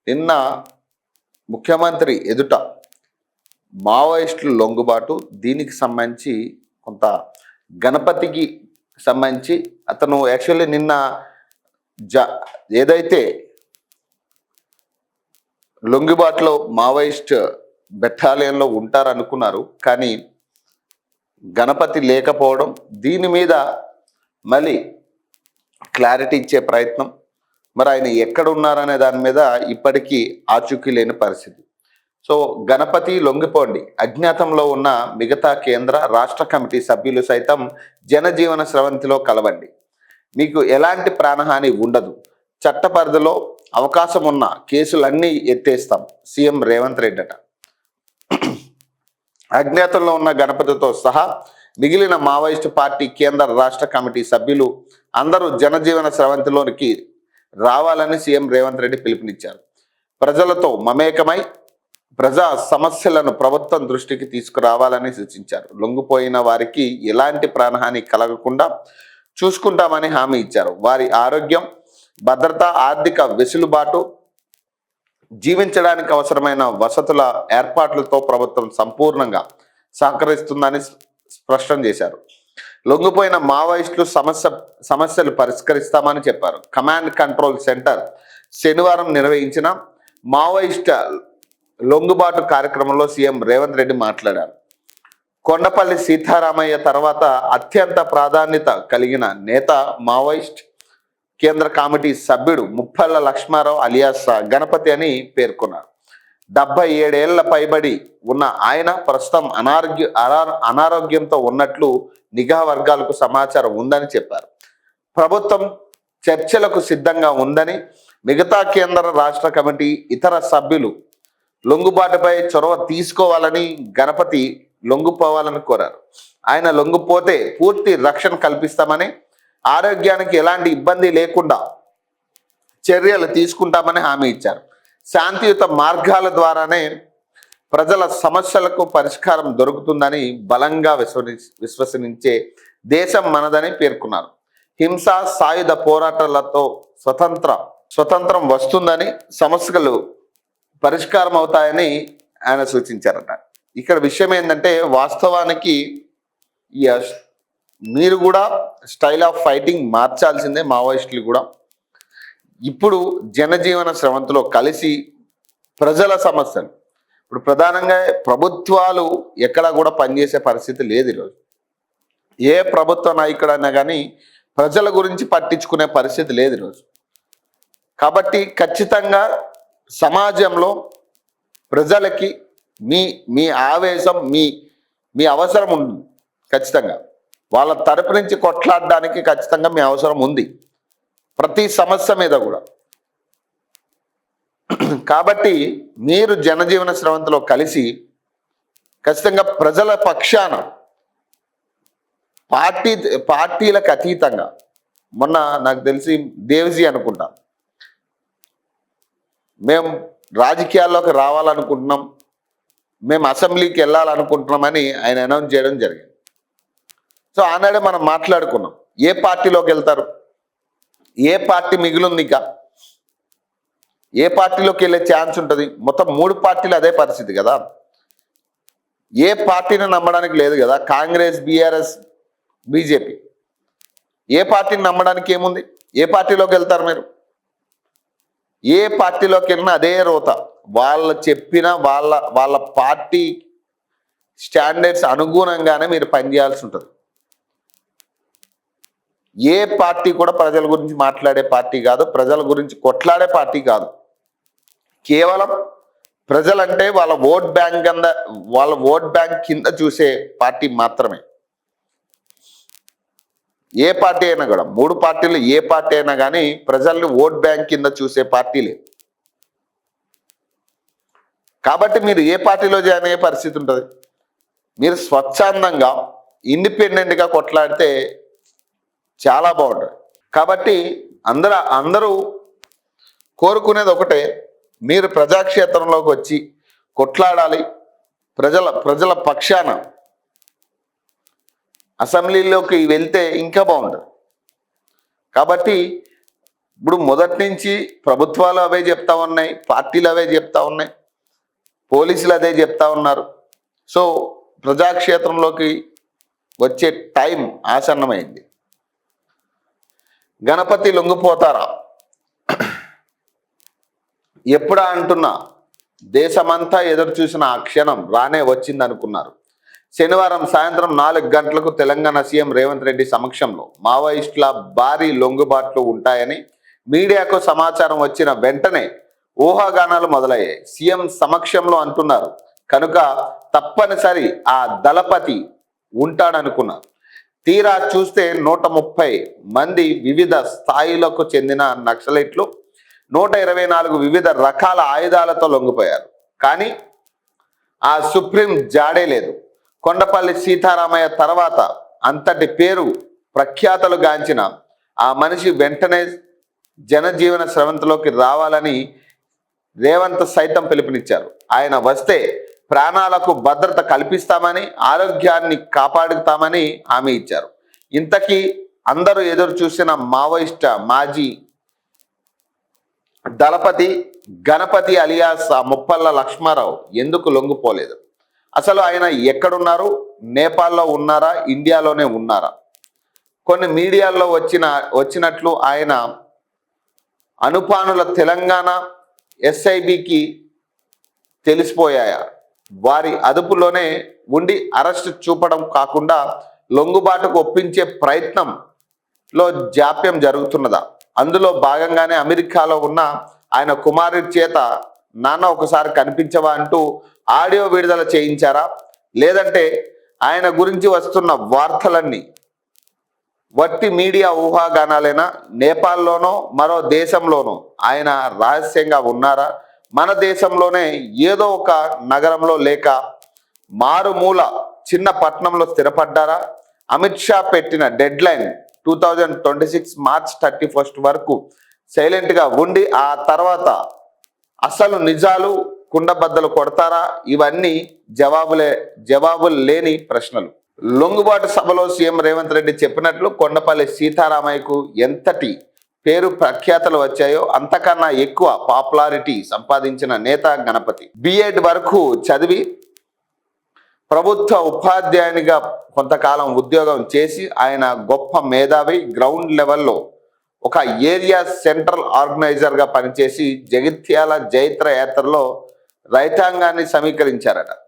నిన్న ముఖ్యమంత్రి ఎదుట మావోయిస్టులు లొంగుబాటు, దీనికి సంబంధించి కొంత గణపతికి సంబంధించి అతను యాక్చువల్లీ నిన్న ఏదైతే లొంగుబాటులో మావోయిస్ట్ బెటాలియన్లో ఉంటారనుకున్నారు, కానీ గణపతి లేకపోవడం, దీని మీద మళ్ళీ క్లారిటీ ఇచ్చే ప్రయత్నం, మరి ఆయన ఎక్కడ ఉన్నారనే దాని మీద ఇప్పటికీ ఆచూకీ లేని పరిస్థితి. సో గణపతి లొంగిపోండి, అజ్ఞాతంలో ఉన్న మిగతా కేంద్ర రాష్ట్ర కమిటీ సభ్యులు సైతం జనజీవన స్రవంతిలో కలవండి, మీకు ఎలాంటి ప్రాణహాని ఉండదు, చట్ట పరిధిలో అవకాశం ఉన్న కేసులన్నీ ఎత్తేస్తాం సీఎం రేవంత్ రెడ్డి అట. అజ్ఞాతంలో ఉన్న గణపతితో సహా మిగిలిన మావోయిస్టు పార్టీ కేంద్ర రాష్ట్ర కమిటీ సభ్యులు అందరూ జనజీవన స్రవంతిలోనికి రావాలని సీఎం రేవంత్ రెడ్డి పిలుపునిచ్చారు. ప్రజలతో మమేకమై ప్రజా సమస్యలను ప్రభుత్వం దృష్టికి తీసుకురావాలని సూచించారు. లొంగిపోయిన వారికి ఎలాంటి ప్రాణహాని కలగకుండా చూసుకుంటామని హామీ ఇచ్చారు. వారి ఆరోగ్యం, భద్రత, ఆర్థిక వెసులుబాటు, జీవించడానికి అవసరమైన వసతుల ఏర్పాట్లతో ప్రభుత్వం సంపూర్ణంగా సహకరిస్తుందని స్పష్టం చేశారు. లొంగిపోయిన మావోయిస్టులు సమస్యలు పరిష్కరిస్తామని చెప్పారు. కమాండ్ కంట్రోల్ సెంటర్ శనివారం నిర్వహించిన మావోయిస్ట్ లొంగుబాటు కార్యక్రమంలో సీఎం రేవంత్ రెడ్డి మాట్లాడారు. కొండపల్లి సీతారామయ్య తర్వాత అత్యంత ప్రాధాన్యత కలిగిన నేత, మావోయిస్ట్ కేంద్ర కమిటీ సభ్యుడు ముప్పల్ల లక్ష్మారావు అలియాస్ గణపతి అని పేర్కొన్నారు. 77 ఏళ్ల పైబడి ఉన్న ఆయన ప్రస్తుతం అనారోగ్యంతో ఉన్నట్లు నిఘా వర్గాలకు సమాచారం ఉందని చెప్పారు. ప్రభుత్వం చర్చలకు సిద్ధంగా ఉందని, మిగతా కేంద్ర రాష్ట్ర కమిటీ ఇతర సభ్యులు లొంగుబాటుపై చొరవ తీసుకోవాలని, గణపతి లొంగిపోవాలని కోరారు. ఆయన లొంగిపోతే పూర్తి రక్షణ కల్పిస్తామని, ఆరోగ్యానికి ఎలాంటి ఇబ్బంది లేకుండా చర్యలు తీసుకుంటామని హామీ ఇచ్చారు. శాంతియుత మార్గాల ద్వారానే ప్రజల సమస్యలకు పరిష్కారం దొరుకుతుందని బలంగా విశ్వసించే దేశం మనదని పేర్కొన్నారు. హింస, సాయుధ పోరాటాలతో స్వతంత్రం వస్తుందని, సమస్యలు పరిష్కారం అవుతాయని ఆయన సూచించారట. ఇక్కడ విషయం ఏంటంటే, వాస్తవానికి మీరు కూడా స్టైల్ ఆఫ్ ఫైటింగ్ మార్చాల్సిందే. మావోయిస్టులు కూడా ఇప్పుడు జనజీవన స్రవంతిలో కలిసి ప్రజల సమస్యలు, ఇప్పుడు ప్రధానంగా ప్రభుత్వాలు ఎక్కడా కూడా పనిచేసే పరిస్థితి లేదు ఈరోజు. ఏ ప్రభుత్వ నాయకుడైనా కానీ ప్రజల గురించి పట్టించుకునే పరిస్థితి లేదు ఈరోజు. కాబట్టి ఖచ్చితంగా సమాజంలో ప్రజలకి మీ ఆవేశం, మీ అవసరం ఉంది. ఖచ్చితంగా వాళ్ళ తరపు నుంచి కొట్లాడడానికి ఖచ్చితంగా మీ అవసరం ఉంది, ప్రతి సమస్య మీద కూడా. కాబట్టి మీరు జనజీవన స్రవంతిలో కలిసి ఖచ్చితంగా ప్రజల పక్షాన, పార్టీలకు అతీతంగా, మొన్న నాకు తెలిసి దేవ్జీ అనుకుంటా, మేము రాజకీయాల్లోకి రావాలనుకుంటున్నాం, మేము అసెంబ్లీకి వెళ్ళాలనుకుంటున్నామని ఆయన అనౌన్స్ చేయడం జరిగింది. సో ఆనాడే మనం మాట్లాడుకున్నాం, ఏ పార్టీలోకి వెళ్తారు, ఏ పార్టీ మిగిలింది, ఇంకా ఏ పార్టీలోకి వెళ్ళే ఛాన్స్ ఉంటుంది. మొత్తం 3 పార్టీలు అదే పరిస్థితి కదా. ఏ పార్టీని నమ్మడానికి లేదు కదా. కాంగ్రెస్, బీఆర్ఎస్, బీజేపీ, ఏ పార్టీని నమ్మడానికి ఏముంది? ఏ పార్టీలోకి వెళ్తారు మీరు? ఏ పార్టీలోకి వెళ్ళినా అదే రోత. వాళ్ళు చెప్పిన వాళ్ళ పార్టీ స్టాండర్డ్స్ అనుగుణంగానే మీరు పనిచేయాల్సి ఉంటుంది. ఏ పార్టీ కూడా ప్రజల గురించి మాట్లాడే పార్టీ కాదు, ప్రజల గురించి కొట్లాడే పార్టీ కాదు. కేవలం ప్రజలంటే వాళ్ళ ఓట్ బ్యాంక్ కింద చూసే పార్టీ మాత్రమే. ఏ పార్టీ అయినా కూడా, 3 పార్టీలు ఏ పార్టీ అయినా కానీ ప్రజల్ని ఓట్ బ్యాంక్ కింద చూసే పార్టీలే. కాబట్టి మీరు ఏ పార్టీలో జాయిన్ అయ్యే పరిస్థితి ఉంటుంది? మీరు స్వచ్ఛందంగా, ఇండిపెండెంట్గా కొట్లాడితే చాలా బాగుంటుంది. కాబట్టి అందరూ కోరుకునేది ఒకటే, మీరు ప్రజాక్షేత్రంలోకి వచ్చి కొట్లాడాలి, ప్రజల పక్షాన అసెంబ్లీలోకి వెళ్తే ఇంకా బాగుంటుంది. కాబట్టి ఇప్పుడు మొదటి నుంచి ప్రభుత్వాలు అవే చెప్తా ఉన్నాయి, పార్టీలు అవే చెప్తా ఉన్నాయి, పోలీసులు అదే చెప్తా ఉన్నారు. సో ప్రజాక్షేత్రంలోకి వచ్చే టైం ఆసన్నమైంది. గణపతి లొంగిపోతారా ఎప్పుడా అంటున్నా, దేశమంతా ఎదురు చూసిన ఆ క్షణం రానే వచ్చింది అనుకున్నారు. శనివారం సాయంత్రం 4 గంటలకు తెలంగాణ సీఎం రేవంత్ రెడ్డి సమక్షంలో మావోయిస్టుల భారీ లొంగుబాట్లు ఉంటాయని మీడియాకు సమాచారం వచ్చిన వెంటనే ఊహాగానాలు మొదలయ్యాయి. సీఎం సమక్షంలో అంటున్నారు కనుక తప్పనిసరి ఆ దళపతి ఉంటాడనుకున్నారు. తీరా చూస్తే 130 మంది వివిధ స్థాయిలకు చెందిన నక్సలైట్లు 124 వివిధ రకాల ఆయుధాలతో లొంగిపోయారు. కానీ ఆ సుప్రీం జాడే లేదు. కొండపల్లి సీతారామయ్య తర్వాత అంతటి పేరు ప్రఖ్యాతలు గాంచిన ఆ మనిషి వెంటనే జనజీవన స్రవంతిలోకి రావాలని రేవంత్ సైతం పిలుపునిచ్చారు. ఆయన వస్తే ప్రాణాలకు భద్రత కల్పిస్తామని, ఆరోగ్యాన్ని కాపాడుతామని హామీ ఇచ్చారు. ఇంతకీ అందరూ ఎదురు చూసిన మావోయిస్ట్ మాజీ దళపతి గణపతి అలియాస్ ముప్పల్ల లక్ష్మారావు ఎందుకు లొంగిపోలేదు? అసలు ఆయన ఎక్కడున్నారు? నేపాల్లో ఉన్నారా? ఇండియాలోనే ఉన్నారా? కొన్ని మీడియాల్లో వచ్చినట్లు ఆయన అనుపానుల తెలంగాణ ఎస్ఐబికి తెలిసిపోయాయా? వారి అదుపులోనే ఉండి అరెస్ట్ చూపడం కాకుండా లొంగుబాటుకు ఒప్పించే ప్రయత్నంలో జాప్యం జరుగుతున్నదా? అందులో భాగంగానే అమెరికాలో ఉన్న ఆయన కుమారుడి చేత నాన్న ఒకసారి కనిపించవా అంటూ ఆడియో విడుదల చేయించారా? లేదంటే ఆయన గురించి వస్తున్న వార్తలన్నీ వట్టి మీడియా ఊహాగానాలేనా? నేపాల్లోనో మరో దేశంలోనో ఆయన రహస్యంగా ఉన్నారా? మన దేశంలోనే ఏదో ఒక నగరంలో లేక మారుమూల చిన్న పట్టణంలో స్థిరపడ్డారా? అమిత్ షా పెట్టిన డెడ్ లైన్ 2026 మార్చ్ 31 వరకు సైలెంట్గా ఉండి ఆ తర్వాత అసలు నిజాలు కుండబద్దలు కొడతారా? ఇవన్నీ జవాబులు లేని ప్రశ్నలు. లొంగుబాటు సభలో సీఎం రేవంత్ రెడ్డి చెప్పినట్లు కొండపల్లి సీతారామయ్యకు ఎంతటి పేరు ప్రఖ్యాతలు వచ్చాయో అంతకన్నా ఎక్కువ పాపులారిటీ సంపాదించిన నేత గణపతి. బిఎడ్ వరకు చదివి ప్రభుత్వ ఉపాధ్యాయునిగా కొంతకాలం ఉద్యోగం చేసి ఆయన గొప్ప మేధావి. గ్రౌండ్ లెవెల్లో ఒక ఏరియా సెంట్రల్ ఆర్గనైజర్గా పనిచేసి జగిత్యాల జైత్ర యాత్రలో రైతాంగాన్ని సమీకరించారట.